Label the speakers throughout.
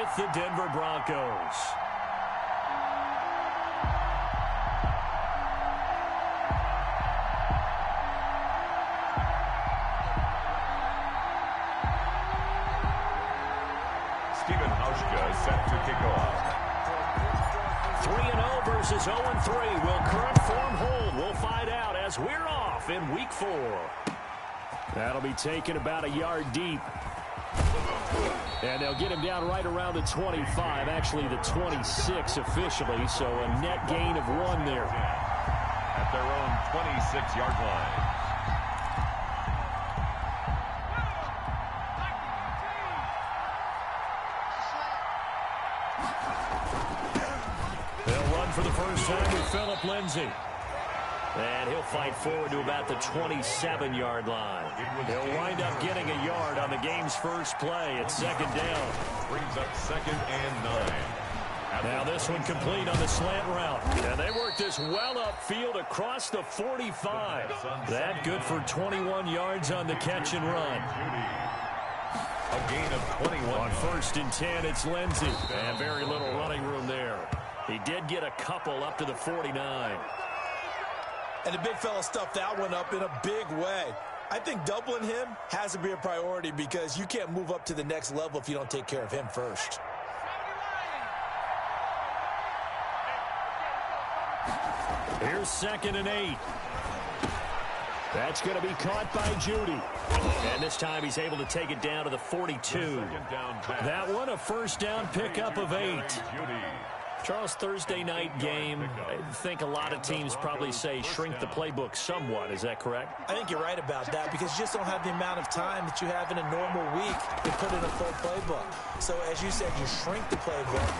Speaker 1: with the Denver Broncos.
Speaker 2: Set to kick off.
Speaker 1: 3-0 versus 0-3. Will current form hold? We'll find out as we're off in week 4. That'll be taken about a yard deep. And they'll get him down right around the 25, actually the 26 officially, so a net gain of 1 there.
Speaker 2: At their own 26-yard line.
Speaker 1: For the first time with Phillip Lindsay. And he'll fight forward to about the 27-yard line. He'll wind up getting a yard on the game's first play at second down.
Speaker 2: Brings up 2nd and 9.
Speaker 1: Now this one complete on the slant route. And they work this well upfield across the 45. That good for 21 yards on the catch and run.
Speaker 2: A gain of 21.
Speaker 1: On 1st and 10, it's Lindsay. And very little running room there. He did get a couple up to the 49.
Speaker 3: And the big fella stuffed that one up in a big way. I think doubling him has to be a priority because you can't move up to the next level if you don't take care of him first.
Speaker 1: Here's 2nd and 8. That's going to be caught by Judy. And this time he's able to take it down to the 42. That one, a first down pickup of 8. Charles, Thursday night game, I think a lot of teams probably say shrink the playbook somewhat. Is that correct?
Speaker 3: I think you're right about that because you just don't have the amount of time that you have in a normal week to put in a full playbook. So as you said, you shrink the playbook,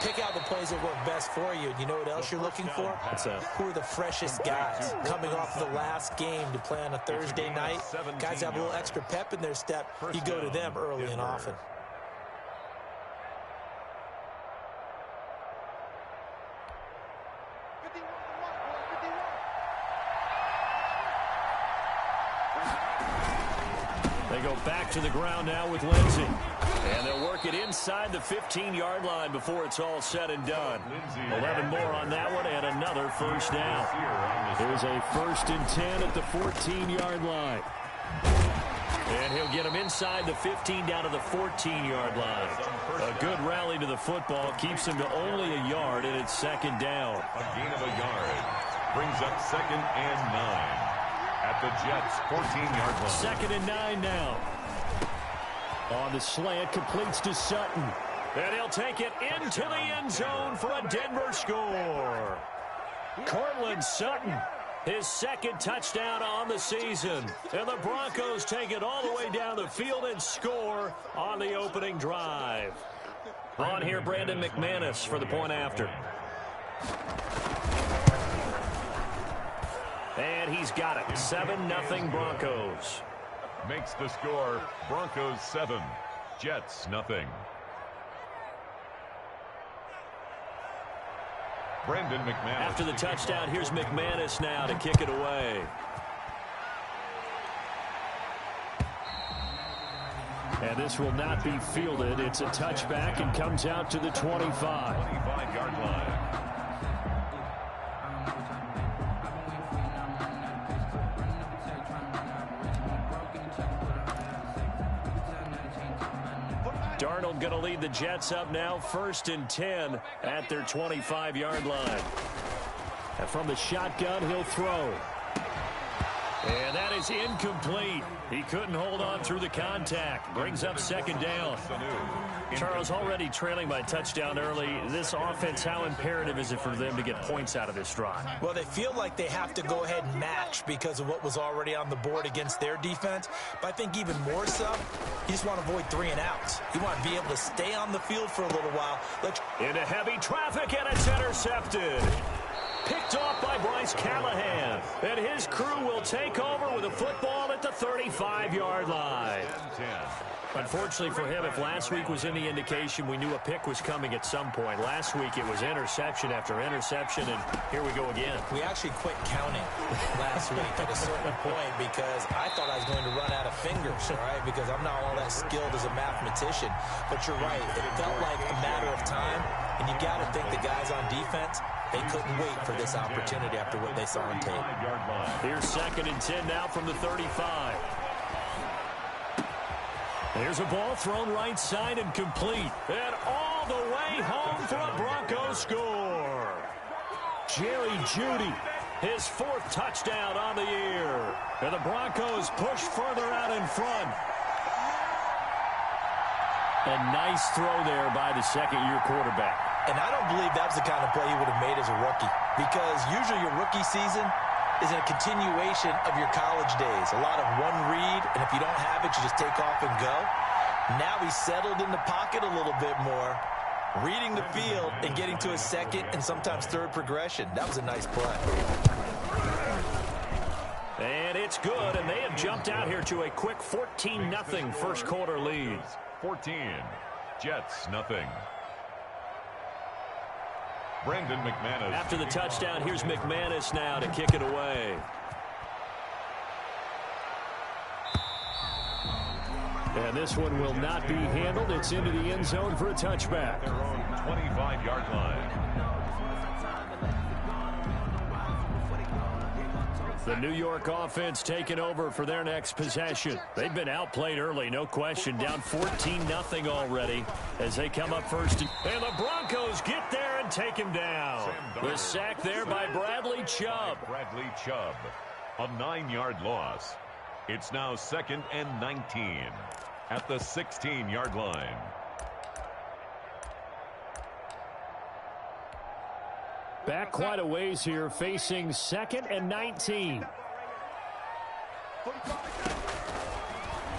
Speaker 3: pick out the plays that work best for you. You know what else you're looking for? Who are the freshest guys coming off of the last game to play on a Thursday night? Guys have a little extra pep in their step. You go to them early and often.
Speaker 1: They go back to the ground now with Lindsay. And they'll work it inside the 15-yard line before it's all said and done. 11 more on that one and another first down. Here's a 1st and 10 at the 14-yard line. And he'll get him inside the 15 down to the 14-yard line. A good rally to the football keeps him to only a yard, and it's 2nd down.
Speaker 2: A gain of a yard. Brings up 2nd and 9. At the Jets' 14-yard line.
Speaker 1: 2nd and 9 now. On the slant, completes to Sutton. And he'll take it into the end zone for a Denver score. Cortland Sutton, his 2nd touchdown on the season. And the Broncos take it all the way down the field and score on the opening drive. On here, Brandon McManus for the point after. And he's got it. 7-0 Broncos.
Speaker 2: Makes the score Broncos 7, Jets nothing. Brandon McManus.
Speaker 1: After the touchdown, here's McManus now to kick it away. And this will not be fielded. It's a touchback and comes out to the 25.
Speaker 2: 25-yard line.
Speaker 1: Darnold going to lead the Jets up now, 1st and 10 at their 25-yard line. And from the shotgun, he'll throw. And that is incomplete. He couldn't hold on through the contact. Brings up 2nd down. Charles, already trailing by touchdown early. This offense, how imperative is it for them to get points out of this drive?
Speaker 3: Well, they feel like they have to go ahead and match because of what was already on the board against their defense. But I think even more so, you just want to avoid 3 and outs. You want to be able to stay on the field for a little while.
Speaker 1: Into heavy traffic, and it's intercepted. Picked off by Bryce Callahan. And his crew will take over with a football at the 35-yard line. Unfortunately for him, if last week was any indication, we knew a pick was coming at some point. Last week it was interception after interception, and here we go again.
Speaker 3: We actually quit counting last week at a certain point because I thought I was going to run out of fingers, all right, because I'm not all that skilled as a mathematician. But you're right. It felt like And you got to think the guys on defense, they couldn't wait for this opportunity after what they saw on tape.
Speaker 1: Here's 2nd and 10 now from the 35. There's a ball thrown right side and complete. And all the way home for a Broncos score. Jerry Jeudy, his 4th touchdown on the year. And the Broncos push further out in front. A nice throw there by the second-year quarterback.
Speaker 3: And I don't believe that was the kind of play he would have made as a rookie, because usually your rookie season is a continuation of your college days. A lot of one read, and if you don't have it, you just take off and go. Now he's settled in the pocket a little bit more, reading the field and getting to his 2nd and sometimes 3rd progression. That was a nice play.
Speaker 1: And it's good, and they have jumped out here to a quick 14-0 first quarter lead.
Speaker 2: 14, Jets, nothing. Brandon McManus.
Speaker 1: After the touchdown, here's McManus now to kick it away. And this one will not be handled. It's into the end zone for a touchback.
Speaker 2: Their own 25-yard line.
Speaker 1: The New York offense taking over for their next possession. They've been outplayed early, no question. Down 14-0 already as they come up first. And the Broncos get there and take him down. The sack there by Bradley Chubb.
Speaker 2: Bradley Chubb, a 9-yard loss. It's now 2nd and 19 at the 16-yard line.
Speaker 1: Back quite a ways here, facing 2nd and 19.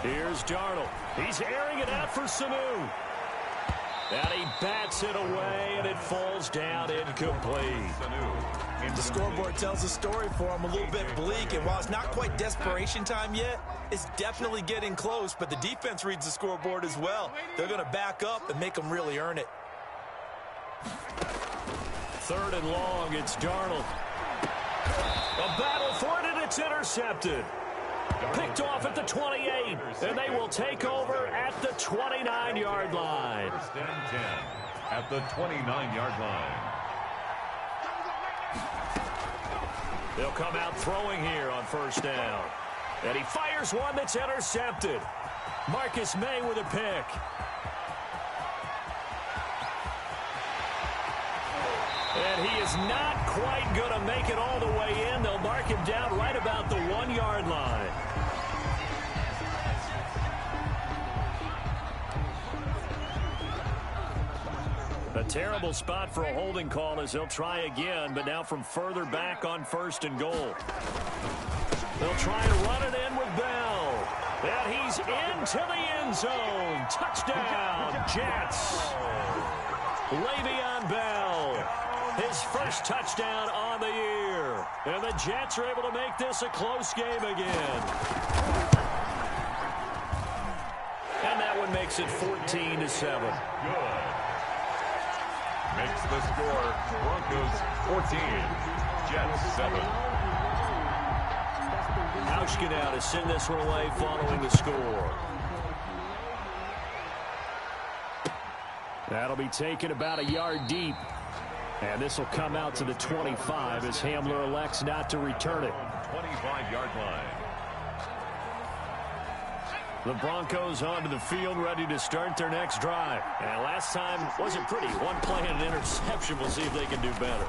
Speaker 1: Here's Darnold. He's airing it out for Sanu. And he bats it away, and it falls down incomplete.
Speaker 3: The scoreboard tells a story for him, a little bit bleak, and while it's not quite desperation time yet, it's definitely getting close, but the defense reads the scoreboard as well. They're going to back up and make them really earn it.
Speaker 1: 3rd and long, it's Darnold. A battle for it, and it's intercepted. Picked off at the 28, and they will take over at the 29-yard line.
Speaker 2: 1st and 10 at the 29-yard line.
Speaker 1: They'll come out throwing here on 1st down. And he fires one that's intercepted. Marcus May with a pick. And he is not quite going to make it all the way in. They'll mark him down right about the 1-yard line. A terrible spot for a holding call as they'll try again, but now from further back on 1st and goal. They'll try to run it in with Bell. And he's into the end zone. Touchdown, Jets. Le'Veon Bell. His first touchdown on the year. And the Jets are able to make this a close game again. And that one makes it 14-7.
Speaker 2: Good. Makes the score Broncos 14, Jets 7.
Speaker 1: Hauschka now to send this one away following the score. That'll be taken about a yard deep. And this will come out to the 25 as Hamler elects not to return it.
Speaker 2: 25-yard line.
Speaker 1: The Broncos onto the field, ready to start their next drive. And last time wasn't pretty. One play and an interception. We'll see if they can do better.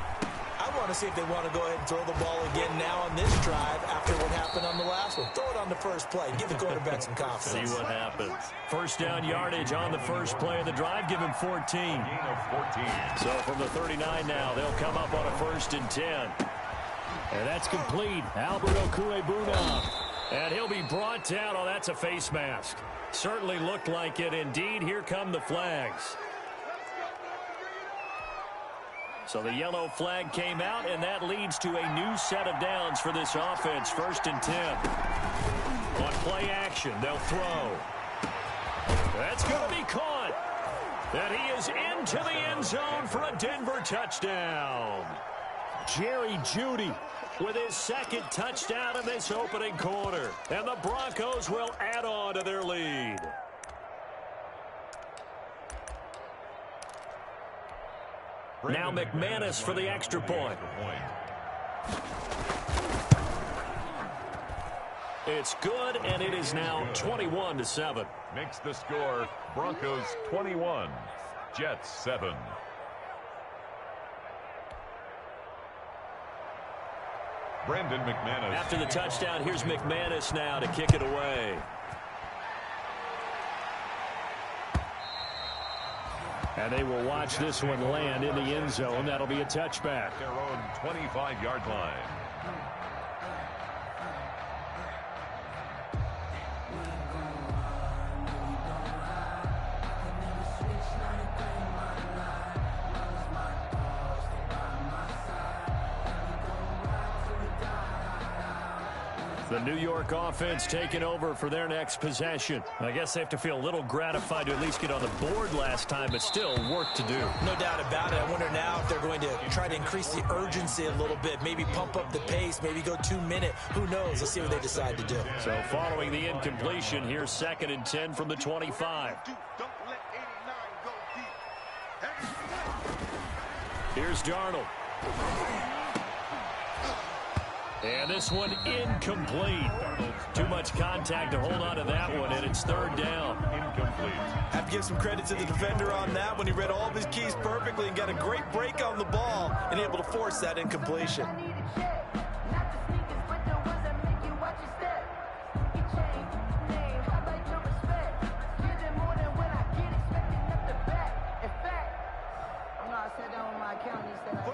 Speaker 3: I want to see if they want to go ahead and throw the ball again now on this drive after what happened on the last one. Throw it on the first play. Give the quarterback some confidence.
Speaker 1: See what happens. 1st down yardage on the first play of the drive. Give him 14.
Speaker 2: Gain of 14.
Speaker 1: So from the 39 now, they'll come up on a 1st and 10. And that's complete. Albert Okuebuna. And he'll be brought down. Oh, that's a face mask. Certainly looked like it. Indeed, here come the flags. So the yellow flag came out, and that leads to a new set of downs for this offense. 1st and 10. On play action, they'll throw. That's going to be caught. And he is into the end zone for a Denver touchdown. Jerry Jeudy with his 2nd touchdown in this opening quarter. And the Broncos will add on to their lead. Now McManus for the extra point. It's good, and it is now 21-7.
Speaker 2: Makes the score Broncos 21, Jets 7. Brandon McManus.
Speaker 1: After the touchdown, here's McManus now to kick it away. And they will watch this one land in the end zone. That'll be a touchback.
Speaker 2: Their own 25-yard line.
Speaker 1: The New York offense taking over for their next possession. I guess they have to feel a little gratified to at least get on the board last time, but still work to do.
Speaker 3: No doubt about it. I wonder now if they're going to try to increase the urgency a little bit, maybe pump up the pace, maybe go 2 minute. Who knows? Let's see what they decide to do.
Speaker 1: So following the incompletion, here's 2nd and 10 from the 25. Here's Darnold. And this one incomplete. Too much contact to hold on to that one, and it's 3rd down.
Speaker 2: Incomplete.
Speaker 3: Have to give some credit to the defender on that one. He read all of his keys perfectly and got a great break on the ball and able to force that incompletion.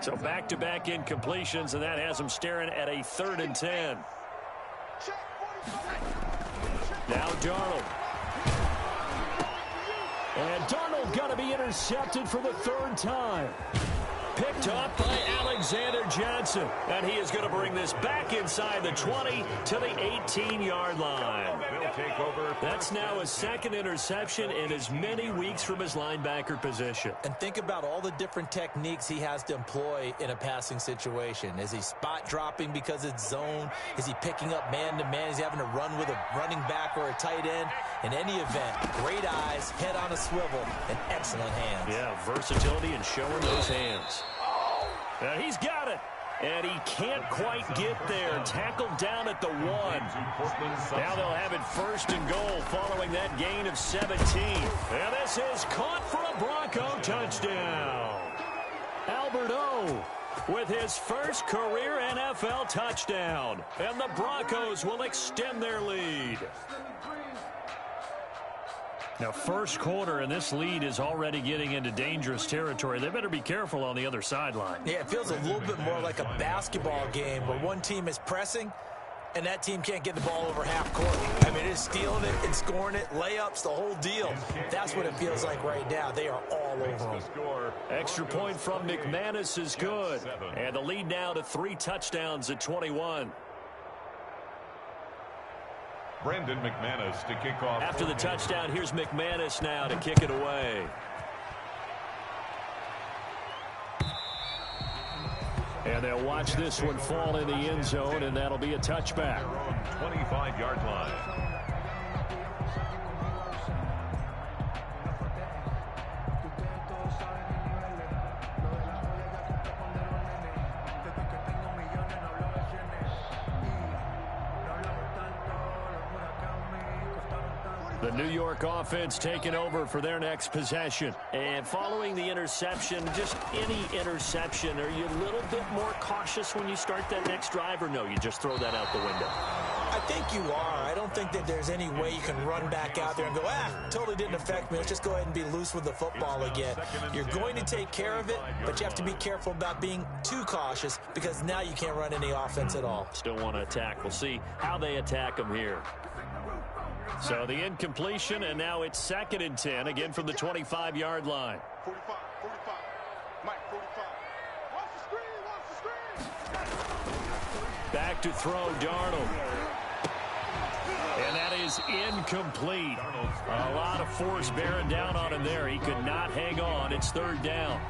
Speaker 1: So back-to-back incompletions, and that has them staring at a 3rd and 10. Now Darnold. And Darnold got to be intercepted for the 3rd time. Picked up by Alexander Johnson. And he is going to bring this back inside the 20 to the 18-yard line.
Speaker 2: Take over.
Speaker 1: That's now his 2nd interception in as many weeks from his linebacker position.
Speaker 3: And think about all the different techniques he has to employ in a passing situation. Is he spot dropping because it's zone? Is he picking up man-to-man? Is he having to run with a running back or a tight end? In any event, great eyes, head on a swivel, and excellent hands.
Speaker 1: Yeah, versatility and showing those hands. He's got it. And he can't quite get there. Tackled down at the 1. Now they'll have it 1st and goal following that gain of 17. And this is caught for a Bronco touchdown. Albert O with his first career NFL touchdown. And the Broncos will extend their lead. Now, 1st quarter, and this lead is already getting into dangerous territory. They better be careful on the other sideline.
Speaker 3: Yeah, it feels a little bit more like a basketball game where one team is pressing and that team can't get the ball over half court. I mean, it's stealing it and scoring it, layups, the whole deal. That's what it feels like right now. They are all over them.
Speaker 1: Extra point from McManus is good. And the lead now to 3 touchdowns at 21.
Speaker 2: Brandon McManus to kick off.
Speaker 1: After the touchdown, here's McManus now to kick it away. And they'll watch this one fall in the end zone, and that'll be a touchback.
Speaker 2: 25-yard line.
Speaker 1: The New York offense taking over for their next possession. And following the interception, just any interception, are you a little bit more cautious when you start that next drive, or no, you just throw that out the window?
Speaker 3: I think you are. I don't think that there's any way you can run back out there and go, totally didn't affect me. Let's just go ahead and be loose with the football again. You're going to take care of it, but you have to be careful about being too cautious because now you can't run any offense at all.
Speaker 1: Still want to attack. We'll see how they attack them here. So the incompletion, and now it's 2nd and 10, again from the 25-yard line.
Speaker 4: 45, Mike, 45. Watch the screen.
Speaker 1: Back to throw, Darnold. And that is incomplete. A lot of force bearing down on him there. He could not hang on. It's 3rd down.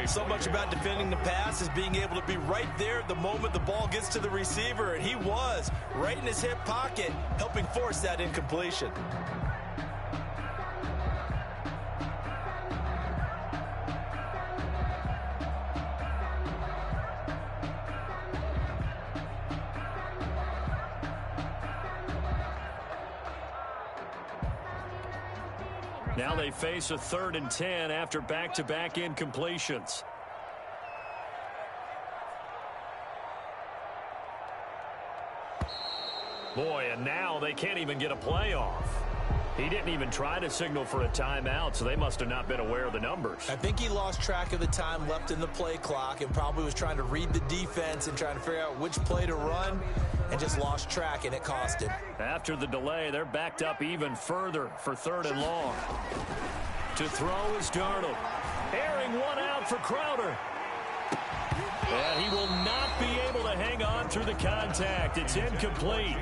Speaker 3: So much about defending the pass is being able to be right there at the moment the ball gets to the receiver, and he was right in his hip pocket, helping force that incompletion.
Speaker 1: Now they face a 3rd and 10 after back-to-back incompletions. Boy, and now they can't even get a play off. He didn't even try to signal for a timeout, so they must have not been aware of the numbers.
Speaker 3: I think he lost track of the time left in the play clock and probably was trying to read the defense and trying to figure out which play to run and just lost track, and it cost him.
Speaker 1: After the delay, they're backed up even further for 3rd and long. To throw is Darnold. Airing one out for Crowder. And he will not be able to hang on through the contact. It's incomplete.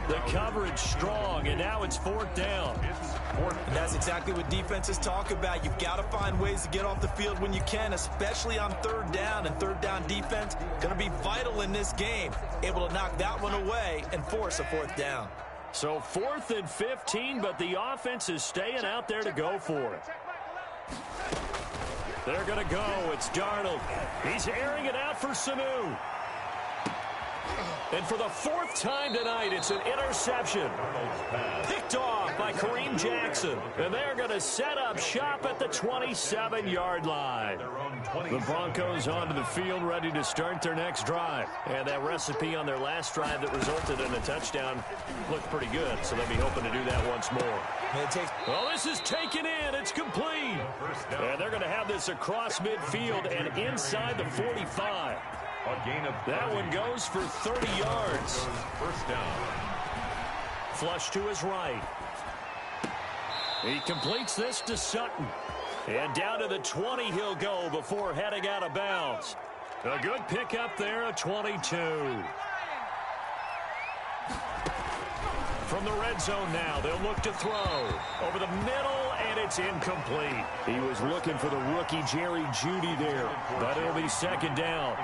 Speaker 1: The coverage strong, and now it's 4th down.
Speaker 3: And that's exactly what defenses talk about. You've got to find ways to get off the field when you can, especially on 3rd down. And 3rd down defense going to be vital in this game. Able to knock that one away and force a 4th down.
Speaker 1: So 4th and 15, but the offense is staying out there to go for it. They're going to go. It's Darnold. He's airing it out for Sanu. And for the 4th time tonight, it's an interception. Picked off by Kareem Jackson. And they're going to set up shop at the 27-yard line. The Broncos onto the field, ready to start their next drive. And that recipe on their last drive that resulted in a touchdown looked pretty good, so they'll be hoping to do that once more. Oh, this is taken in. It's complete. And they're going to have this across midfield and inside the 45.
Speaker 2: A gain of
Speaker 1: that one goes for 30 yards.
Speaker 2: First down.
Speaker 1: Flush to his right. He completes this to Sutton. And down to the 20 he'll go before heading out of bounds. A good pickup there, a 22. From the red zone now, they'll look to throw. Over the middle, and it's incomplete. He was looking for the rookie Jerry Jeudy there, but it'll be 2nd down.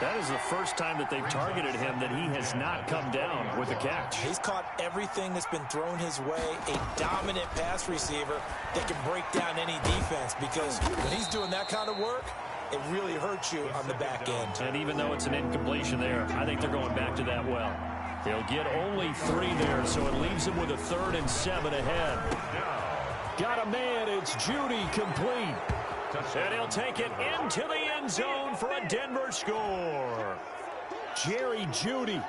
Speaker 1: That is the first time that they've targeted him that he has not come down with a catch.
Speaker 3: He's caught everything that's been thrown his way, a dominant pass receiver that can break down any defense, because when he's doing that kind of work, it really hurts you on the back end.
Speaker 1: And even though it's an incompletion there, I think they're going back to that well. They'll get only 3 there, so it leaves them with a 3rd and 7 ahead. Got a man, it's Jeudy complete. And he'll take it into the end zone for a Denver score. Jerry Jeudy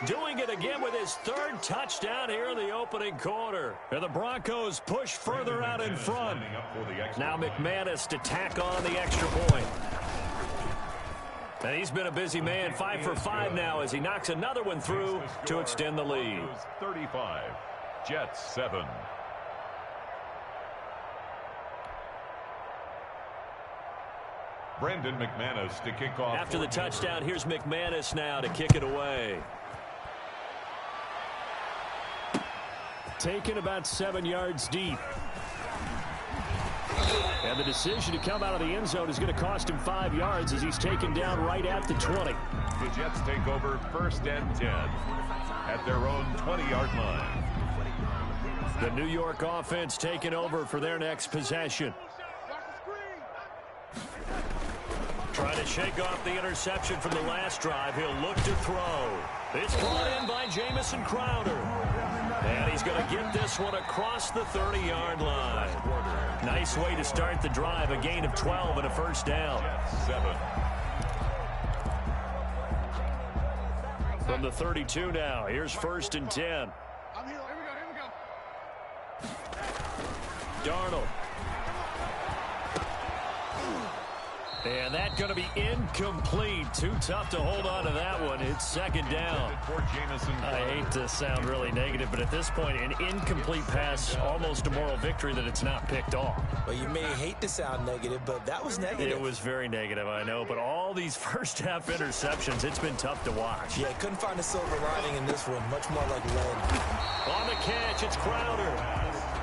Speaker 1: doing it again with his 3rd touchdown here in the opening quarter. And the Broncos push further out in front. Now McManus to tack on the extra point. And he's been a busy man, 5 for 5 now as he knocks another one through to extend the lead.
Speaker 2: 35, Jets 7. Brandon McManus to kick off.
Speaker 1: After the touchdown, here's McManus now to kick it away. Taken about 7 yards deep. And the decision to come out of the end zone is going to cost him 5 yards as he's taken down right at the 20.
Speaker 2: The Jets take over 1st and 10 at their own 20-yard line.
Speaker 1: The New York offense taking over for their next possession. Trying to shake off the interception from the last drive. He'll look to throw. It's brought in by Jamison Crowder. And he's going to get this one across the 30-yard line. Nice way to start the drive. A gain of 12 and a 1st down.
Speaker 2: 7.
Speaker 1: From the 32 now, here's 1st and 10.
Speaker 4: Here we go.
Speaker 1: Darnold. And that's going to be incomplete. Too tough to hold on to that one. It's 2nd down. I hate to sound really negative, but at this point, an incomplete pass, almost a moral victory that it's not picked off.
Speaker 3: Well, you may hate to sound negative, but that was negative.
Speaker 1: It was very negative, I know. But all these first-half interceptions, it's been tough to watch.
Speaker 3: Yeah, couldn't find a silver lining in this one. Much more like lead.
Speaker 1: On the catch, it's Crowder.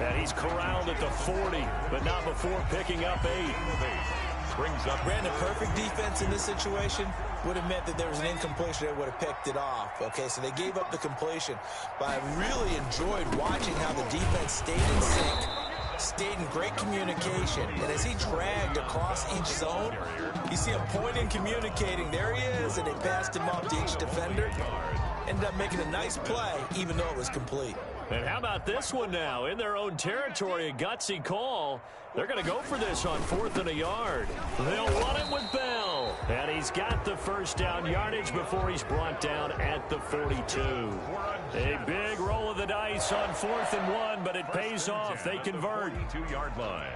Speaker 1: And he's corralled at the 40, but not before picking up 8.
Speaker 2: Brings up
Speaker 3: Brandon, perfect defense in this situation would have meant that there was an incompletion that would have picked it off. Okay, so they gave up the completion. But I really enjoyed watching how the defense stayed in sync, stayed in great communication. And as he dragged across each zone, you see him pointing, communicating. There he is, and they passed him off to each defender. Ended up making a nice play, even though it was complete.
Speaker 1: And how about this one now? In their own territory, a gutsy call. They're going to go for this on 4th and a yard. They'll run it with Bell. And he's got the first down yardage before he's brought down at the 42. A big roll of the dice on 4th and 1, but it pays off. They convert.
Speaker 2: 42-yard line.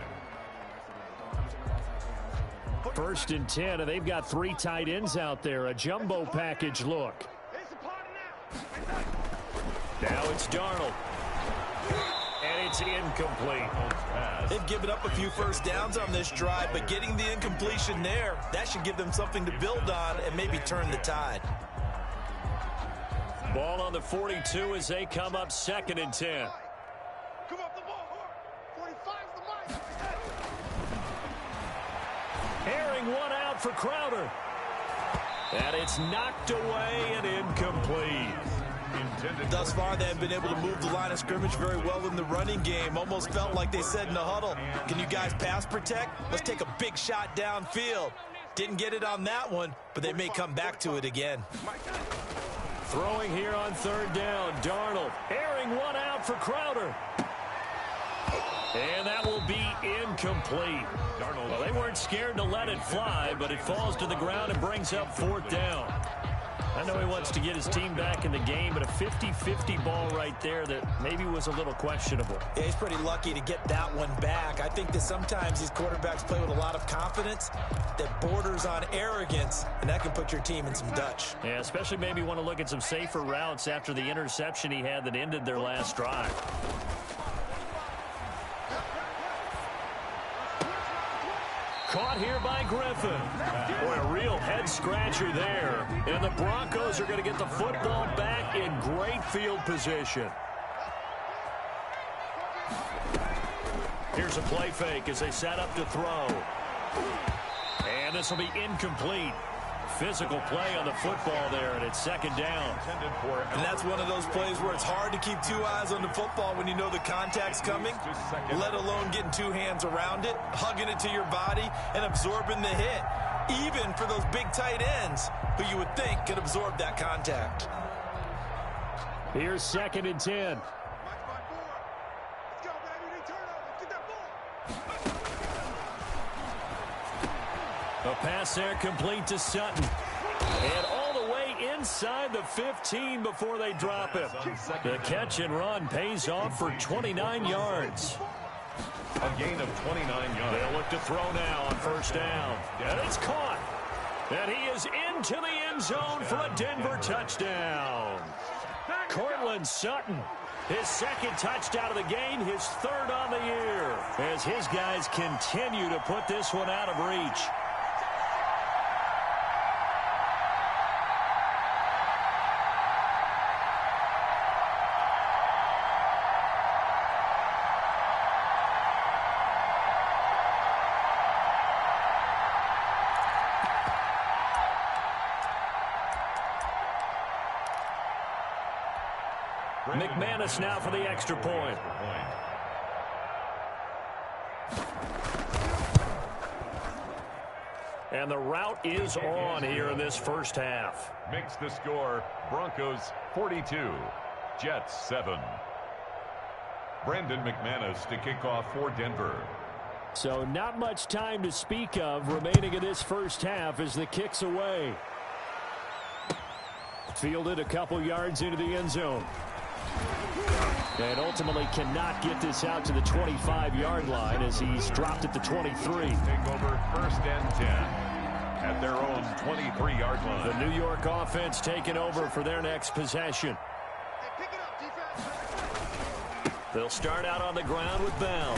Speaker 1: 1st and 10, and they've got 3 tight ends out there. A jumbo package look. Now it's Darnold. And it's incomplete.
Speaker 3: They've given up a few first downs on this drive, but getting the incompletion there, that should give them something to build on and maybe turn the tide.
Speaker 1: Ball on the 42 as they come up 2nd and 10. Airing one out for Crowder. And it's knocked away and incomplete.
Speaker 3: Thus far, they have been able to move the line of scrimmage very well in the running game. Almost felt like they said in the huddle, can you guys pass protect? Let's take a big shot downfield. Didn't get it on that one, but they may come back to it again.
Speaker 1: Throwing here on 3rd down, Darnold. Airing one out for Crowder. And that will be incomplete. Well, they weren't scared to let it fly, but it falls to the ground and brings up 4th down. I know he wants to get his team back in the game, but a 50-50 ball right there that maybe was a little questionable.
Speaker 3: Yeah, he's pretty lucky to get that one back. I think that sometimes these quarterbacks play with a lot of confidence that borders on arrogance, and that can put your team in some Dutch.
Speaker 1: Yeah, especially maybe want to look at some safer routes after the interception he had that ended their last drive. Caught here by Griffin. Boy, a real head-scratcher there. And the Broncos are going to get the football back in great field position. Here's a play fake as they set up to throw. And this will be incomplete. Physical play on the football there, and it's 2nd down.
Speaker 3: And that's one of those plays where it's hard to keep 2 eyes on the football when you know the contact's coming, let alone getting 2 hands around it, hugging it to your body, and absorbing the hit, even for those big tight ends who you would think could absorb that contact.
Speaker 1: Here's 2nd and 10. A pass there complete to Sutton. And all the way inside the 15 before they drop him. The catch and run pays off for 29 yards.
Speaker 2: A gain of 29 yards.
Speaker 1: They'll look to throw now on 1st down. And it's caught. And he is into the end zone for a Denver touchdown. Cortland Sutton, his 2nd touchdown of the game, his 3rd on the year, as his guys continue to put this one out of reach. McManus now for the extra point. And the route is on here in this 1st half.
Speaker 2: Makes the score Broncos 42, Jets 7. Brandon McManus to kick off for Denver.
Speaker 1: So not much time to speak of remaining in this 1st half as the kick's away. Fielded a couple yards into the end zone. And ultimately cannot get this out to the 25-yard line as he's dropped at the 23.
Speaker 2: Take over 1st and 10 at their own 23-yard line.
Speaker 1: The New York offense taking over for their next possession. They'll start out on the ground with Bell.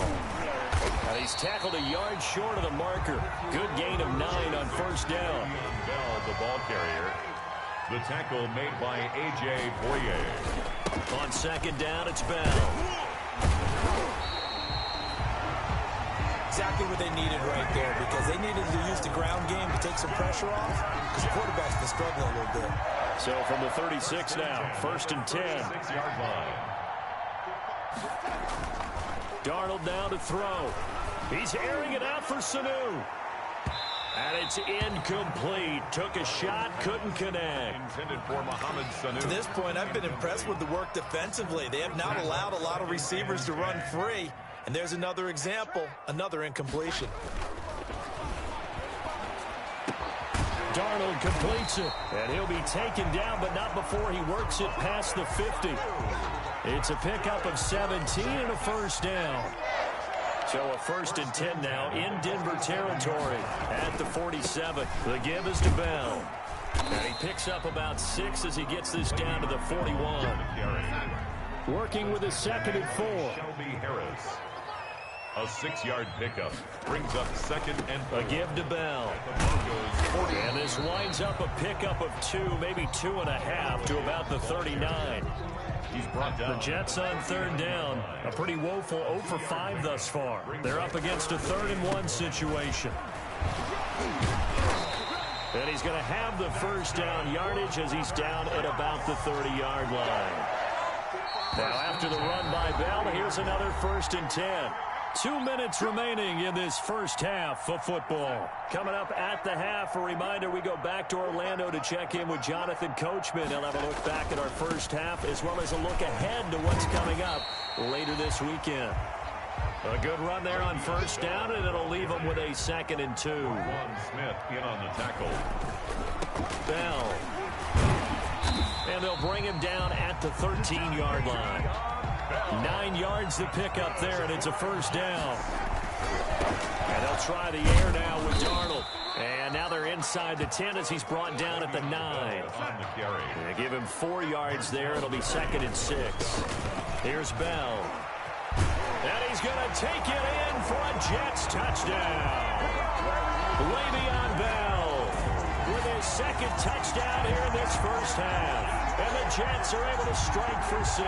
Speaker 1: And he's tackled a yard short of the marker. Good gain of 9 on 1st down.
Speaker 2: Bell, the ball carrier. The tackle made by A.J. Boyer.
Speaker 1: On 2nd down, it's Bell.
Speaker 3: Exactly what they needed right there, because they needed to use the ground game to take some pressure off, because the quarterback's been struggling a little bit.
Speaker 1: So from the 36 now, 1st and 10.
Speaker 2: 6-yard line.
Speaker 1: Darnold now to throw. He's airing it out for Sanu. And it It's incomplete. Took a shot, couldn't connect.
Speaker 2: Intended for Mohamed Sanu.
Speaker 3: To this point, I've been impressed with the work defensively. They have not allowed a lot of receivers to run free. And there's another example, another incompletion.
Speaker 1: Darnold completes it, and he'll be taken down, but not before he works it past the 50. It's a pickup of 17 and a first down. So a 1st and 10 now in Denver territory at the 47. The give is to Bell. And he picks up about 6 as he gets this down to the 41. Working with a 2nd and 4.
Speaker 2: Shelby Harris. A 6-yard pickup brings up 2nd and 4.
Speaker 1: A give to Bell. And this winds up a pickup of 2, maybe 2.5 to about the 39.
Speaker 2: He's brought down.
Speaker 1: The Jets on 3rd down. A pretty woeful 0 for 5 thus far. They're up against a 3rd and 1 situation. And he's going to have the first down yardage as he's down at about the 30-yard line. Now after the run by Bell, here's another 1st and 10. 2 minutes remaining in this first half of football. Coming up at the half, a reminder, we go back to Orlando to check in with Jonathan Coachman. He'll have a look back at our first half as well as a look ahead to what's coming up later this weekend. A good run there on 1st down, and it'll leave them with a 2nd and 2.
Speaker 2: Juan Smith in on the tackle.
Speaker 1: Bell. And they'll bring him down at the 13-yard line. 9 yards to pick up there, and it's a 1st down. And they'll try the air now with Darnold. And now they're inside the 10 as he's brought down at the 9. They give him 4 yards there. It'll be 2nd and 6. Here's Bell. And he's going to take it in for a Jets touchdown. Le'Veon Bell with his 2nd touchdown here in this first half. And the Jets are able to strike for 6.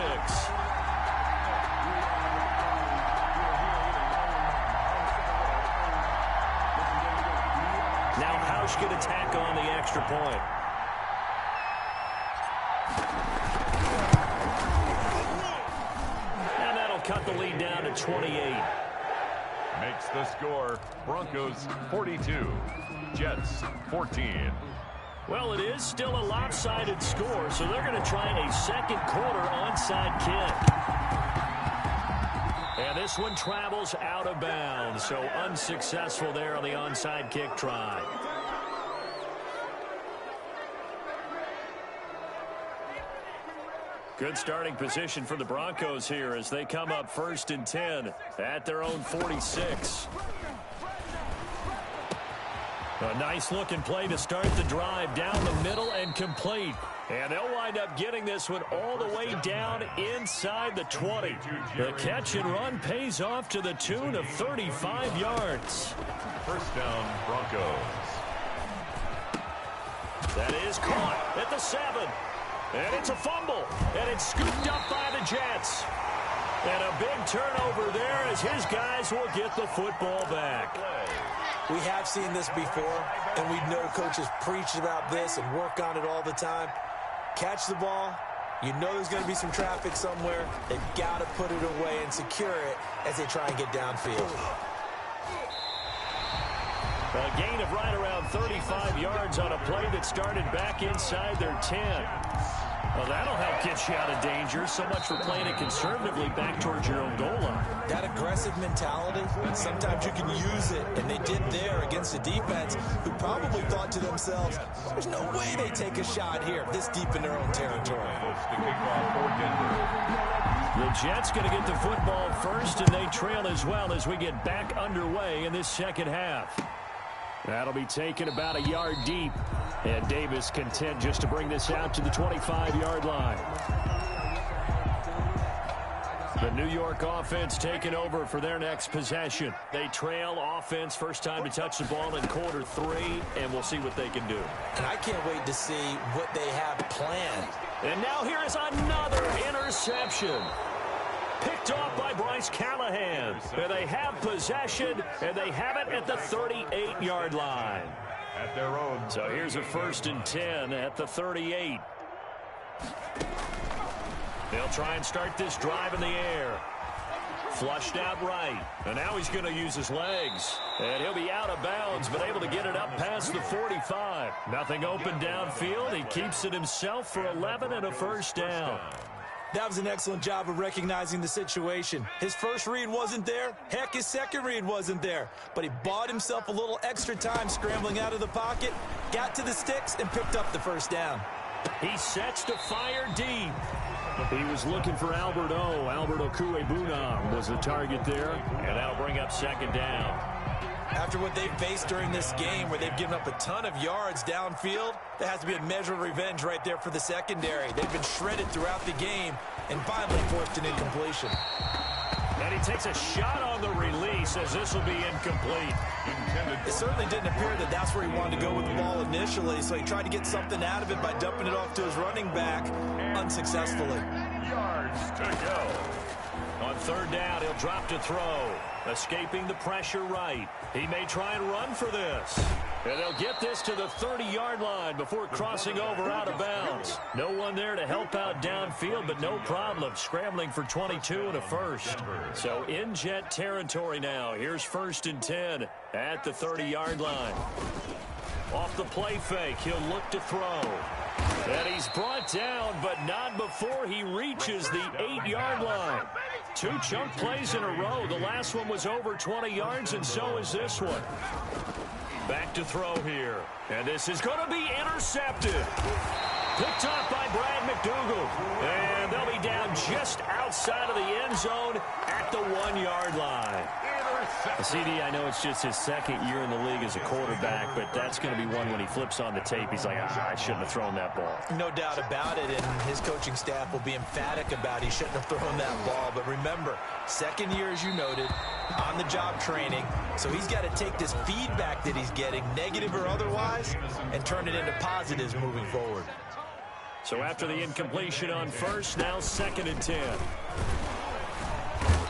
Speaker 1: Now Hausch could attack on the extra point. And that'll cut the lead down to 28.
Speaker 2: Makes the score Broncos 42, Jets 14.
Speaker 1: Well, it is still a lopsided score, so they're going to try a 2nd quarter onside kick. And this one travels out of bounds, so unsuccessful there on the onside kick try. Good starting position for the Broncos here as they come up 1st and 10 at their own 46. A nice-looking play to start the drive down the middle and complete. And they'll wind up getting this one all the way down inside the 20. The catch and run pays off to the tune of 35 yards.
Speaker 2: 1st down, Broncos.
Speaker 1: That is caught at the 7. And it's a fumble. And it's scooped up by the Jets. And a big turnover there as his guys will get the football back.
Speaker 3: We have seen this before, and we know coaches preach about this and work on it all the time. Catch the ball. You know there's going to be some traffic somewhere. They've got to put it away and secure it as they try and get downfield.
Speaker 1: A gain of right around 35 yards on a play that started back inside their 10. Well, that'll help get you out of danger. So much for playing it conservatively back towards your own goal line.
Speaker 3: That aggressive mentality, sometimes you can use it, and they did there against a defense who probably thought to themselves, there's no way they take a shot here this deep in their own territory.
Speaker 1: The Jets going to get the football first, and they trail as well as we get back underway in this second half. That'll be taken about a yard deep. And Davis content just to bring this out to the 25-yard line. The New York offense taking over for their next possession. They trail offense, first time to touch the ball in quarter 3, and we'll see what they can do.
Speaker 3: And I can't wait to see what they have planned.
Speaker 1: And now here is another interception. Picked off by Bryce Callahan. And they have possession, and they have it at the 38-yard line.
Speaker 2: At their own.
Speaker 1: So here's a 1st and 10 at the 38. They'll try and start this drive in the air. Flushed out right. And now he's going to use his legs. And he'll be out of bounds, but able to get it up past the 45. Nothing open downfield. He keeps it himself for 11 and a first down.
Speaker 3: That was an excellent job of recognizing the situation. His first read wasn't there. Heck, his second read wasn't there. But he bought himself a little extra time scrambling out of the pocket, got to the sticks, and picked up the first down.
Speaker 1: He sets to fire deep. He was looking for Albert Okuebunam was the target there, and that'll bring up second down.
Speaker 3: After what they've faced during this game, where they've given up a ton of yards downfield, there has to be a measure of revenge right there for the secondary. They've been shredded throughout the game and finally forced an incompletion.
Speaker 1: And he takes a shot on the release as this will be incomplete.
Speaker 3: It certainly didn't appear that that's where he wanted to go with the ball initially, so he tried to get something out of it by dumping it off to his running back unsuccessfully.
Speaker 2: Yards to go.
Speaker 1: On third down, he'll drop to throw. Escaping the pressure right. He may try and run for this. And they'll get this to the 30-yard line before crossing over out of bounds. No one there to help out downfield, but no problem. Scrambling for 22 and a first. So in Jet territory now. Here's 1st and 10 at the 30-yard line. Off the play fake, he'll look to throw. And he's brought down, but not before he reaches the 8-yard line. 2 chunk plays in a row. The last one was over 20 yards, and so is this one. Back to throw here. And this is going to be intercepted. Picked up by Brad McDougal. And they'll be down just outside of the end zone at the 1-yard line. CD, I know it's just his second year in the league as a quarterback, but that's going to be one when he flips on the tape. He's like, I shouldn't have thrown that ball.
Speaker 3: No doubt about it, and his coaching staff will be emphatic about he shouldn't have thrown that ball. But remember, second year, as you noted, on-the-job training. So he's got to take this feedback that he's getting, negative or otherwise, and turn it into positives moving forward.
Speaker 1: So after the incompletion on first, now 2nd and 10.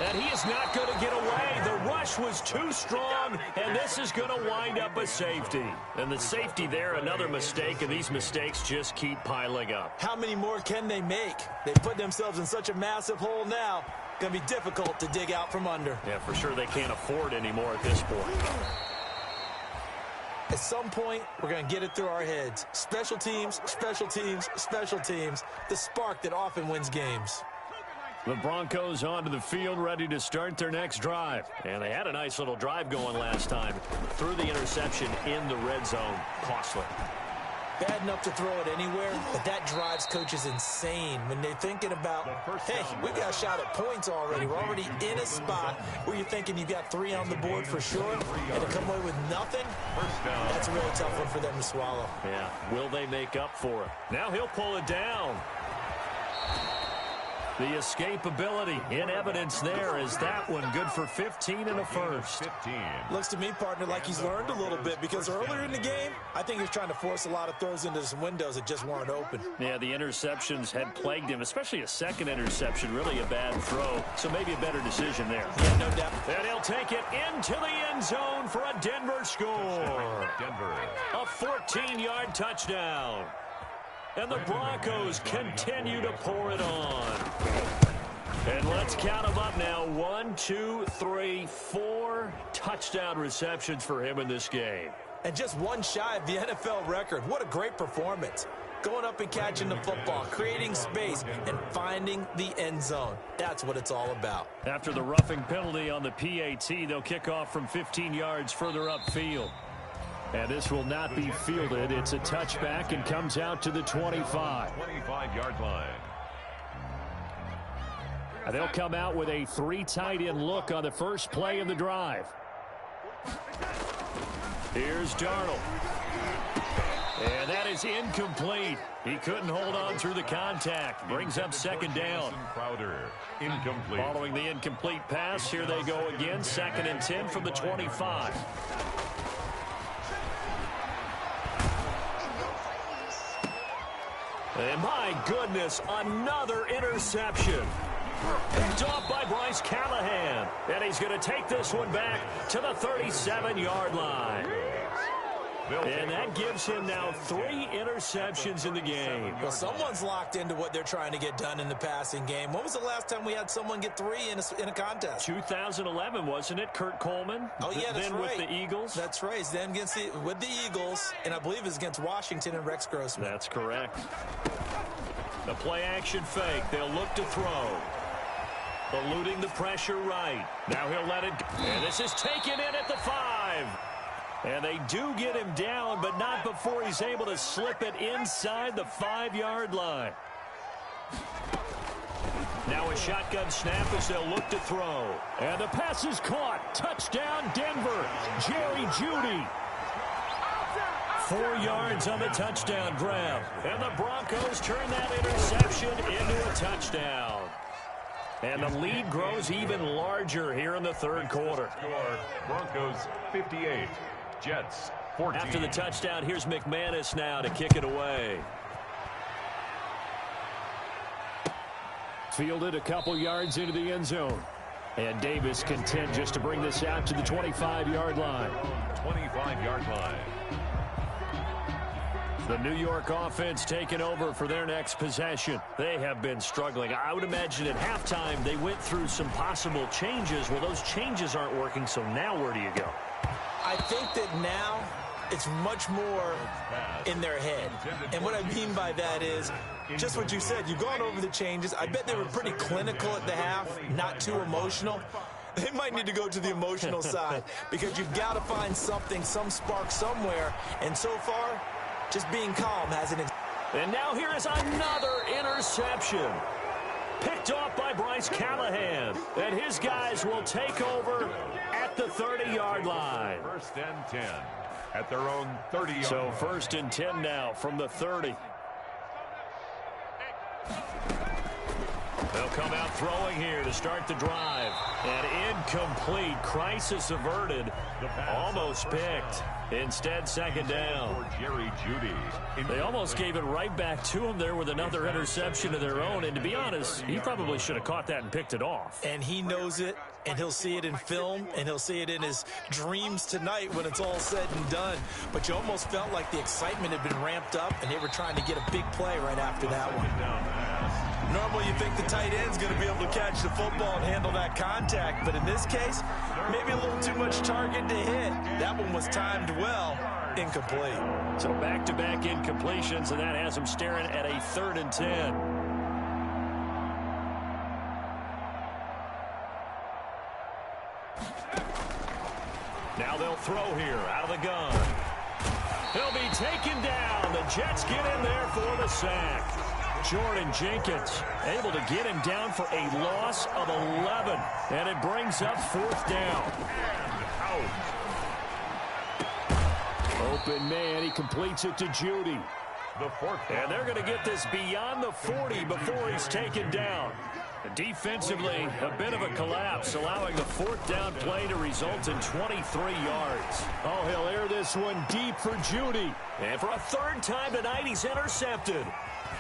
Speaker 1: And he is not going to get away. The rush was too strong, and this is going to wind up a safety. And the safety there, another mistake, and these mistakes just keep piling up.
Speaker 3: How many more can they make? They put themselves in such a massive hole now. Going to be difficult to dig out from under.
Speaker 1: Yeah, for sure they can't afford anymore at this point.
Speaker 3: At some point, we're going to get it through our heads. Special teams, special teams, special teams. The spark that often wins games.
Speaker 1: The Broncos onto the field, ready to start their next drive. And they had a nice little drive going last time. Threw the interception in the red zone. Costly.
Speaker 3: Bad enough to throw it anywhere, but that drives coaches insane when they're thinking about, hey, we've got a shot at points already. We're already in a spot where you're thinking you've got 3 on the board for sure, and to come away with nothing, that's a really tough one for them to swallow.
Speaker 1: Yeah, will they make up for it? Now he'll pull it down. The escapability in evidence there is that one good for 15 and a first.
Speaker 2: 15.
Speaker 3: Looks to me, partner, like he's learned a little bit because earlier in the game, I think he was trying to force a lot of throws into some windows that just weren't open.
Speaker 1: Yeah, the interceptions had plagued him, especially a second interception, really a bad throw. So maybe a better decision there.
Speaker 3: Yeah, no doubt.
Speaker 1: And he'll take it into the end zone for a Denver score.
Speaker 2: Denver.
Speaker 1: A 14-yard touchdown. And the Broncos continue to pour it on. And let's count them up now. 1, 2, 3, 4 touchdown receptions for him in this game.
Speaker 3: And just one shy of the NFL record. What a great performance. Going up and catching the football, creating space, and finding the end zone. That's what it's all about.
Speaker 1: After the roughing penalty on the PAT, they'll kick off from 15 yards further upfield. And this will not be fielded. It's a touchback and comes out to the 25.
Speaker 2: 25-yard line.
Speaker 1: And they'll come out with a 3 tight end look on the first play of the drive. Here's Darnold. And that is incomplete. He couldn't hold on through the contact. Brings up 2nd down.
Speaker 2: Crowder, incomplete.
Speaker 1: Following the incomplete pass, here they go again. 2nd and 10 from the 25. And my goodness, another interception. Picked off by Bryce Callahan. And he's going to take this one back to the 37-yard line. And that gives him now 3 interceptions in the game.
Speaker 3: Well, someone's locked into what they're trying to get done in the passing game. When was the last time we had someone get 3 in a contest?
Speaker 1: 2011, wasn't it? Kurt Coleman?
Speaker 3: Oh, yeah, that's
Speaker 1: then
Speaker 3: right.
Speaker 1: with the Eagles?
Speaker 3: That's right. Then with the Eagles, and I believe it was against Washington and Rex Grossman.
Speaker 1: That's correct. The play-action fake. They'll look to throw. Eluding the pressure right. Now he'll let it go. And this is taken in at the 5. And they do get him down, but not before he's able to slip it inside the 5-yard line. Now a shotgun snap as they'll look to throw. And the pass is caught. Touchdown, Denver. Jerry Jeudy. 4 yards on the touchdown grab. And the Broncos turn that interception into a touchdown. And the lead grows even larger here in the third quarter.
Speaker 2: Broncos 58, Jets 14.
Speaker 1: After the touchdown, here's McManus now to kick it away. Fielded a couple yards into the end zone. And Davis content just to bring this out to the 25-yard line.
Speaker 2: 25-yard line.
Speaker 1: The New York offense taking over for their next possession. They have been struggling. I would imagine at halftime they went through some possible changes. Well, those changes aren't working, so now where do you go?
Speaker 3: I think that now it's much more in their head. And what I mean by that is just what you said. You've gone over the changes. I bet they were pretty clinical at the half, not too emotional. They might need to go to the emotional side because you've got to find something, some spark somewhere. And so far, just being calm hasn't.
Speaker 1: And now here is another interception. Picked off by Bryce Callahan. And his guys will take over at the 30-yard line.
Speaker 2: First and 10 at their own 30-yard
Speaker 1: So
Speaker 2: line.
Speaker 1: first and 10 now from the 30. They'll come out throwing here to start the drive. And incomplete. Crisis averted. Almost picked. Instead, second down.
Speaker 2: For Jerry Jeudy.
Speaker 1: They almost gave it right back to him there with another interception of their own. And to be honest, he probably should have caught that and picked it off.
Speaker 3: And he knows it, and he'll see it in film, and he'll see it in his dreams tonight when it's all said and done. But you almost felt like the excitement had been ramped up, and they were trying to get a big play right after that one. Normally you think the tight end's going to be able to catch the football and handle that contact, but in this case, maybe a little too much target to hit. That one was timed well, incomplete.
Speaker 1: So back-to-back incompletions, and that has them staring at a 3rd and 10. Now they'll throw here out of the gun. He'll be taken down. The Jets get in there for the sack. Jordan Jenkins able to get him down for a loss of 11. And it brings up 4th down.
Speaker 2: And out.
Speaker 1: Open man. He completes it to Jeudy.
Speaker 2: The 4th down.
Speaker 1: And they're going to get this beyond the 40 before he's taken down. Defensively, a bit of a collapse, allowing the 4th down play to result in 23 yards. Oh, he'll air this one deep for Jeudy. And for a 3rd time tonight, he's intercepted.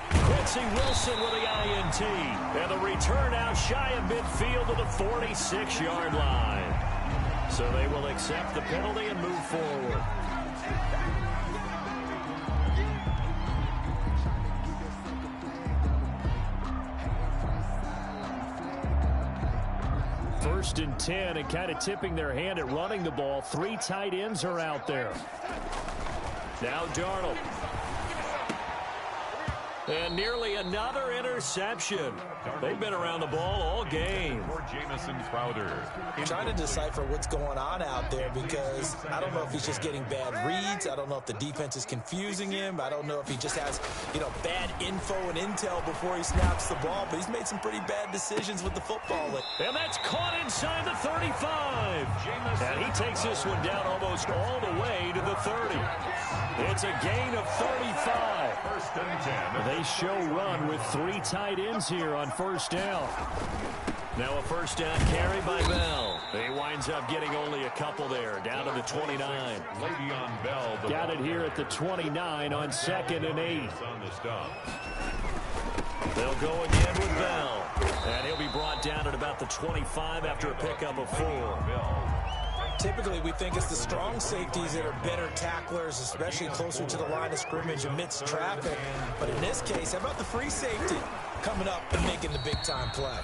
Speaker 1: Quincy Wilson with the INT. And the return out shy of midfield to the 46-yard line. So they will accept the penalty and move forward. First and 10, and kind of tipping their hand at running the ball. 3 tight ends are out there. Now Darnold. And nearly another interception. They've been around the ball all game.
Speaker 2: For Jamison Crowder.
Speaker 3: Trying to decipher what's going on out there because I don't know if he's just getting bad reads. I don't know if the defense is confusing him. I don't know if he just has, bad info and intel before he snaps the ball. But he's made some pretty bad decisions with the football.
Speaker 1: And that's caught inside the 35. And he takes this one down almost all the way to the 30. It's a gain of 35.
Speaker 2: First and 10.
Speaker 1: They show run with 3 tight ends here on first down. Now a first down carry by Bell. He winds up getting only a couple there, down to the 29.
Speaker 2: Le'Veon Bell.
Speaker 1: Got it here at the 29 on 2nd and 8.
Speaker 2: On the stop.
Speaker 1: They'll go again with Bell. And he'll be brought down at about the 25 after a pickup of 4.
Speaker 3: Typically, we think it's the strong safeties that are better tacklers, especially closer to the line of scrimmage amidst traffic. But in this case, how about the free safety coming up and making the big-time play?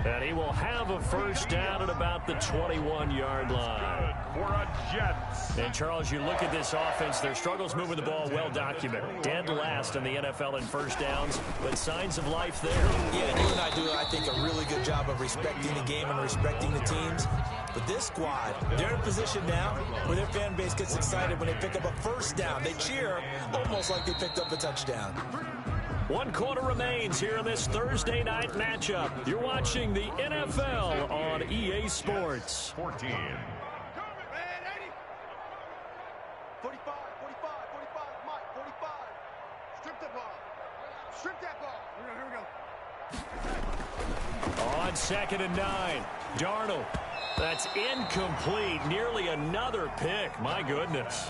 Speaker 1: And he will have a first down at about the 21-yard line.
Speaker 2: For a Jets.
Speaker 1: And, Charles, you look at this offense, their struggles moving the ball well documented. Dead last in the NFL in first downs, but signs of life there.
Speaker 3: Yeah, and you and I do, I think, a really good job of respecting the game and respecting the teams. But this squad, they're in a position now where their fan base gets excited when they pick up a first down. They cheer almost like they picked up a touchdown.
Speaker 1: 1 quarter remains here in this Thursday night matchup. You're watching the NFL on EA Sports.
Speaker 2: 14.
Speaker 5: 45, Mike, 45. Strip that ball. Strip that ball. Here we go.
Speaker 1: On 2nd and 9, Darnold. That's incomplete. Nearly another pick. My goodness.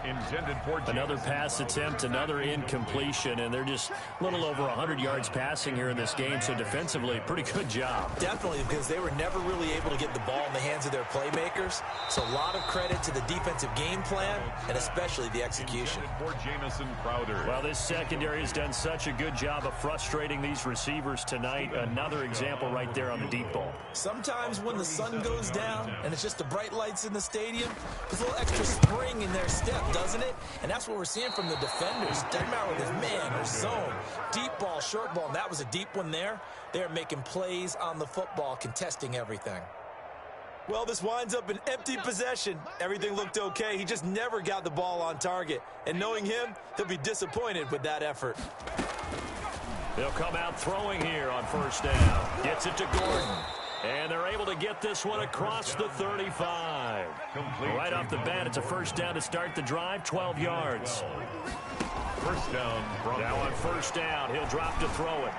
Speaker 2: Intended for
Speaker 1: another pass attempt, another incompletion, and they're just a little over 100 yards passing here in this game, so defensively, pretty good job.
Speaker 3: Definitely, because they were never really able to get the ball in the hands of their playmakers, so a lot of credit to the defensive game plan, and especially the execution.
Speaker 2: For Jamison Crowder.
Speaker 1: Well, this secondary has done such a good job of frustrating these receivers tonight. Another example right there on the deep ball.
Speaker 3: Sometimes when the sun goes down, and it's just the bright lights in the stadium, there's a little extra spring in their step, doesn't it? And that's what we're seeing from the defenders. Doesn't matter whether it's man or zone. Deep ball, short ball, and that was a deep one there. They're making plays on the football, contesting everything. Well, this winds up an empty possession. Everything looked okay. He just never got the ball on target. And knowing him, he'll be disappointed with that effort.
Speaker 1: They'll come out throwing here on first down. Gets it to Gordon. And they're able to get this one across the 35. Right off the bat, it's a first down to start the drive, 12 yards.
Speaker 2: First down.
Speaker 1: Now on first down, he'll drop to throw it.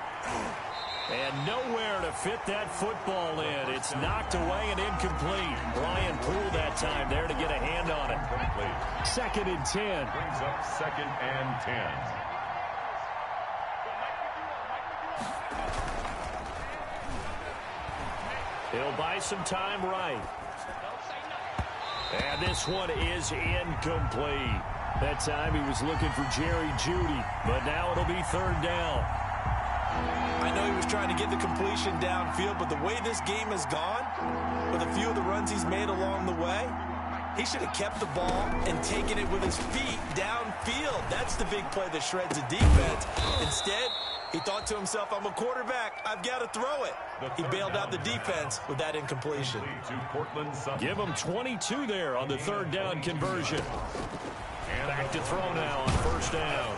Speaker 1: And nowhere to fit that football in. It's knocked away and incomplete. Brian Poole that time there to get a hand on it. 2nd and 10.
Speaker 2: Brings up 2nd and 10.
Speaker 1: He'll buy some time right. And this one is incomplete. That time he was looking for Jerry Jeudy, but now it'll be 3rd down.
Speaker 3: I know he was trying to get the completion downfield, but the way this game has gone, with a few of the runs he's made along the way, he should have kept the ball and taken it with his feet downfield. That's the big play that shreds a defense. Instead, he thought to himself, I'm a quarterback. I've got to throw it. He bailed out the defense with that incompletion.
Speaker 1: Give him 22 there on the 3rd down conversion. And back to throw now on first down.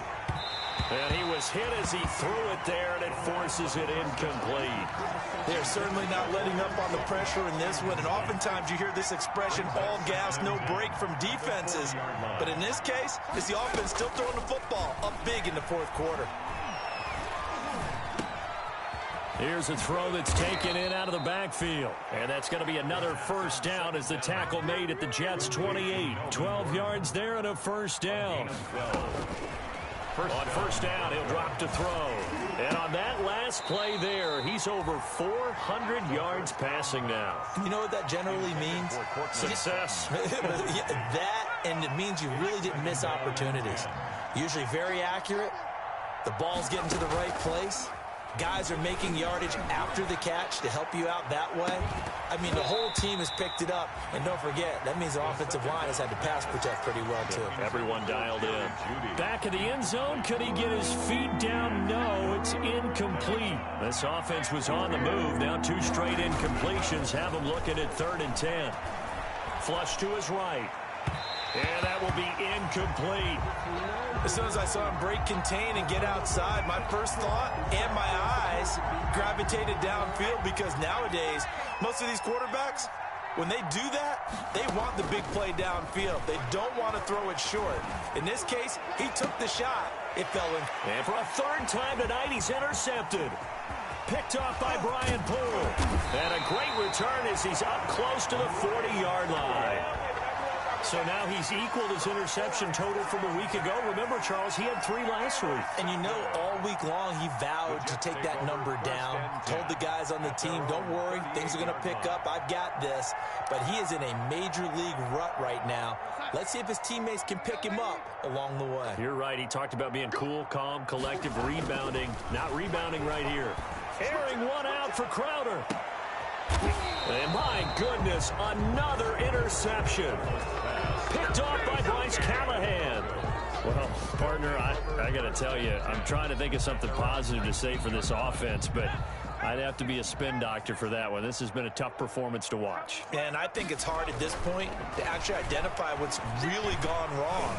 Speaker 1: And he was hit as he threw it there, and it forces it incomplete.
Speaker 3: They're certainly not letting up on the pressure in this one, and oftentimes you hear this expression, all gas, no break from defenses. But in this case, it's the offense still throwing the football up big in the 4th quarter.
Speaker 1: Here's a throw that's taken in out of the backfield. And that's going to be another first down as the tackle made at the Jets' 28. 12 yards there and a first down. On first down, he'll drop to throw. And on that last play there, he's over 400 yards passing now.
Speaker 3: You know what that generally means?
Speaker 1: Success.
Speaker 3: That, and it means you really didn't miss opportunities. Usually very accurate. The ball's getting to the right place. Guys are making yardage after the catch to help you out that way. I mean, the whole team has picked it up. And don't forget, that means the offensive line has had to pass protect pretty well, too.
Speaker 1: Everyone dialed in. Back in the end zone, could he get his feet down? No, it's incomplete. This offense was on the move. Now 2 straight incompletions have him looking at 3rd and 10. Flush to his right. And that will be incomplete.
Speaker 3: As soon as I saw him break contain and get outside, my first thought and my eyes gravitated downfield, because nowadays, most of these quarterbacks, when they do that, they want the big play downfield. They don't want to throw it short. In this case, he took the shot. It fell in.
Speaker 1: And for a 3rd time tonight, he's intercepted. Picked off by Brian Poole. And a great return as he's up close to the 40-yard line. So now he's equaled his interception total from a week ago. Remember, Charles, he had 3 last week.
Speaker 3: And you know, all week long he vowed to take that number down. Told the guys on the team, don't worry, things are going to pick up. I've got this. But he is in a major league rut right now. Let's see if his teammates can pick him up along the way.
Speaker 1: You're right. He talked about being cool, calm, collective, rebounding. Not rebounding right here. Airing one out for Crowder. And my goodness, another interception. Picked off by Bryce Callahan. Well, partner, I got to tell you, I'm trying to think of something positive to say for this offense, but I'd have to be a spin doctor for that one. This has been a tough performance to watch.
Speaker 3: And I think it's hard at this point to actually identify what's really gone wrong.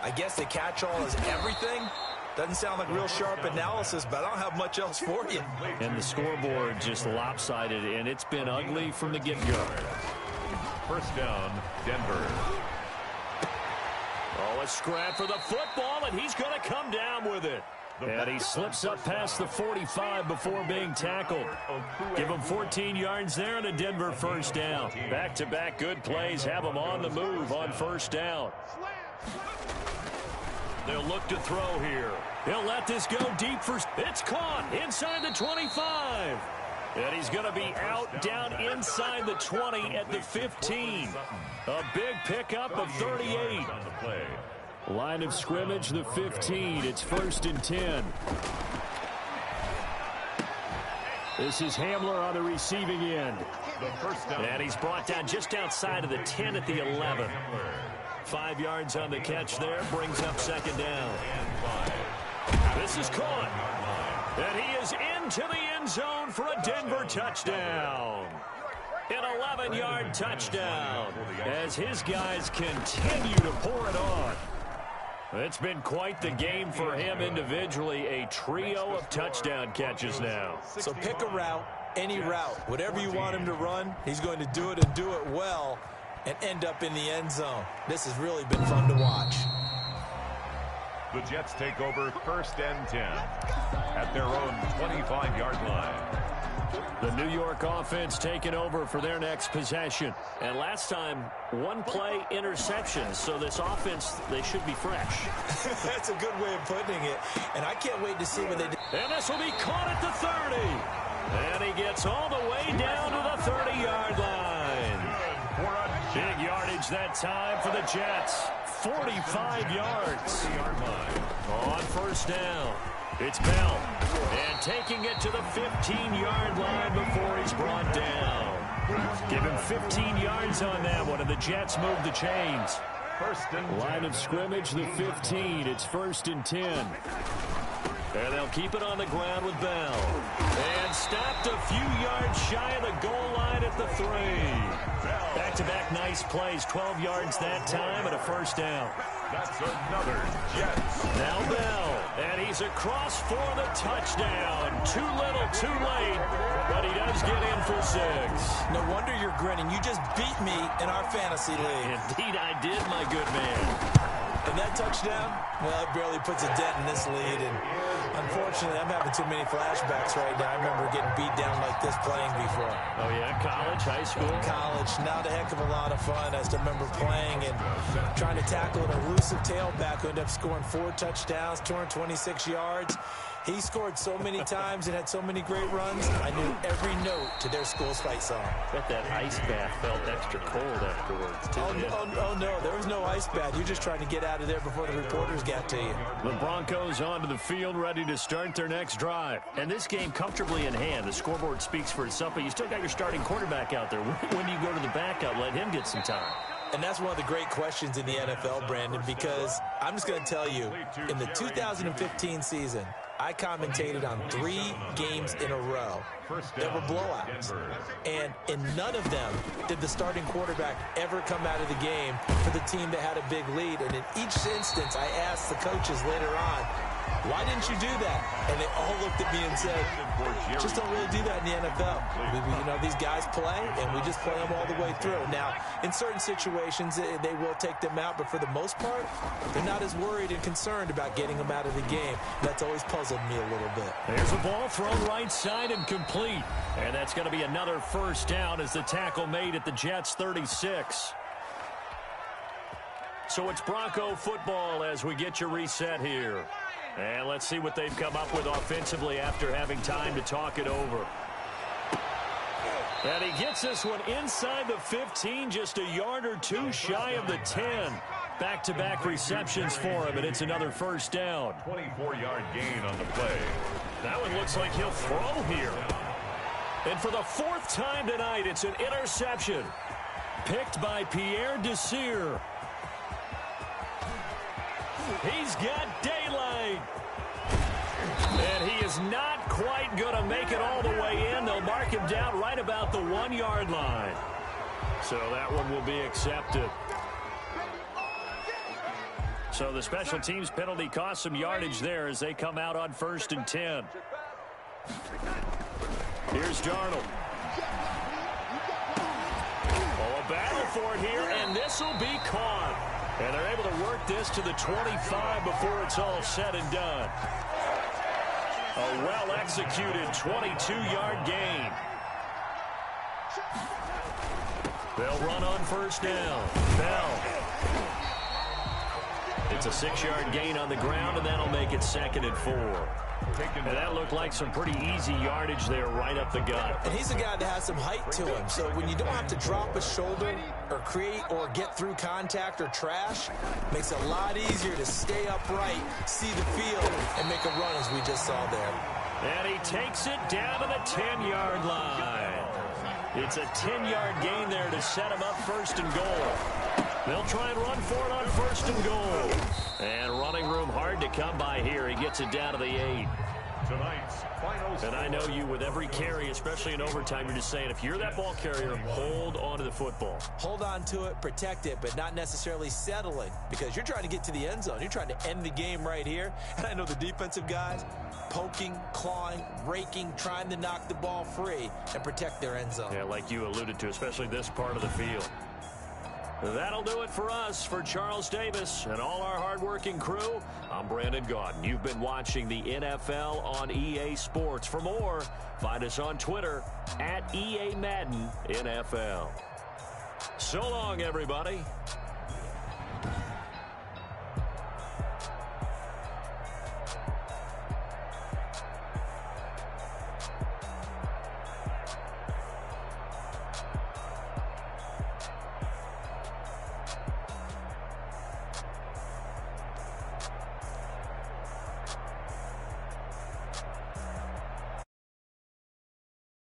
Speaker 3: I guess the catch-all is everything. Doesn't sound like real sharp analysis, but I don't have much else for you.
Speaker 1: And the scoreboard just lopsided, and it's been ugly from the get-go.
Speaker 2: First down, Denver.
Speaker 1: Oh, a scrap for the football, and he's going to come down with it. And he slips up past the 45 before being tackled. Give him 14 yards there and a Denver first down. Back-to-back good plays have him on the move on first down. They'll look to throw here. He'll let this go deep for... It's caught inside the 25. And he's going to be out down inside the 20 at the 15. A big pickup of 38. Line of scrimmage, the 15. It's 1st and 10. This is Hamler on the receiving end. And he's brought down just outside of the 10 at the 11. 5 yards on the catch there, brings up second down. This is caught. And he is into the end zone for a Denver touchdown. An 11-yard touchdown as his guys continue to pour it on. It's been quite the game for him individually, a trio of touchdown catches now.
Speaker 3: So pick a route, any route, whatever you want him to run, he's going to do it and do it well and end up in the end zone. This has really been fun to watch.
Speaker 2: The Jets take over 1st and 10 at their own 25-yard line.
Speaker 1: The New York offense taking over for their next possession. And last time, one play interception. So this offense, they should be fresh.
Speaker 3: That's a good way of putting it. And I can't wait to see what they do.
Speaker 1: And this will be caught at the 30. And he gets all the way down to the 30-yard line. Big yardage that time for the Jets. 45 yards. On first down. It's Bell. And taking it to the 15-yard line before he's brought down. Give him 15 yards on that one, and the Jets move the chains. Line of scrimmage, the 15. It's 1st and 10. And they'll keep it on the ground with Bell. And stopped a few yards shy of the goal line at the 3. Back-to-back nice plays, 12 yards that time and a first down.
Speaker 2: That's another Jets.
Speaker 1: Now Bell, and he's across for the touchdown. Too little, too late, but he does get in for 6.
Speaker 3: No wonder you're grinning. You just beat me in our fantasy league.
Speaker 1: Indeed I did, my good man.
Speaker 3: And that touchdown, well, it barely puts a dent in this lead. And unfortunately, I'm having too many flashbacks right now. I remember getting beat down like this playing before.
Speaker 1: Oh, yeah? College, high school?
Speaker 3: College. Not a heck of a lot of fun. I still remember playing and trying to tackle an elusive tailback who ended up scoring 4 touchdowns, 226 yards. He scored so many times and had so many great runs, I knew every note to their school's fight song.
Speaker 1: Bet that ice bath felt extra cold afterwards, too.
Speaker 3: Oh, no, there was no ice bath. You're just trying to get out of there before the reporters got to you.
Speaker 1: The Broncos onto the field, ready to start their next drive. And this game comfortably in hand. The scoreboard speaks for itself, but you still got your starting quarterback out there. When do you go to the backup, let him get some time?
Speaker 3: And that's one of the great questions in the NFL, Brandon, because I'm just going to tell you, in the 2015 season, I commentated on 3 games in a row that were blowouts. And in none of them did the starting quarterback ever come out of the game for the team that had a big lead. And in each instance, I asked the coaches later on, why didn't you do that? And they all looked at me and said, just don't really do that in the NFL. You know, these guys play, and we just play them all the way through. Now, in certain situations, they will take them out, but for the most part, they're not as worried and concerned about getting them out of the game. That's always puzzled me a little bit.
Speaker 1: There's a ball thrown right side and complete. And that's going to be another first down as the tackle made at the Jets' 36. So it's Bronco football as we get you reset here. And let's see what they've come up with offensively after having time to talk it over. And he gets this one inside the 15, just a yard or two shy of the 10. Back-to-back receptions for him, and it's another first down.
Speaker 2: 24-yard gain on the play.
Speaker 1: That one looks like he'll throw here. And for the fourth time tonight, it's an interception. Picked by Pierre Desir. He's got daylight. And he is not quite going to make it all the way in. They'll mark him down right about the 1-yard line. So that one will be accepted. So the special teams penalty cost some yardage there as they come out on 1st and 10. Here's Darnold. Oh, a battle for it here, and this will be caught. And they're able to work this to the 25 before it's all said and done. A well-executed 22-yard gain. They'll run on first down. Bell. It's a 6-yard gain on the ground, and that'll make it 2nd and 4. And that looked like some pretty easy yardage there right up the gut.
Speaker 3: And he's a guy that has some height to him, so when you don't have to drop a shoulder or create or get through contact or trash, makes it a lot easier to stay upright, see the field, and make a run as we just saw there.
Speaker 1: And he takes it down to the 10-yard line. It's a 10-yard gain there to set him up 1st and goal. They'll try and run for it on 1st and goal. And running room hard to come by here. He gets it down to the 8.
Speaker 2: Tonight's final.
Speaker 1: And I know you with every carry, especially in overtime, you're just saying, if you're that ball carrier, hold on to the football.
Speaker 3: Hold on to it, protect it, but not necessarily settle it, because you're trying to get to the end zone. You're trying to end the game right here. And I know the defensive guys poking, clawing, raking, trying to knock the ball free and protect their end zone.
Speaker 1: Yeah, like you alluded to, especially this part of the field. That'll do it for us. For Charles Davis and all our hardworking crew, I'm Brandon Gaudin. You've been watching the NFL on EA Sports. For more, find us on Twitter @EA Madden NFL. So long, everybody.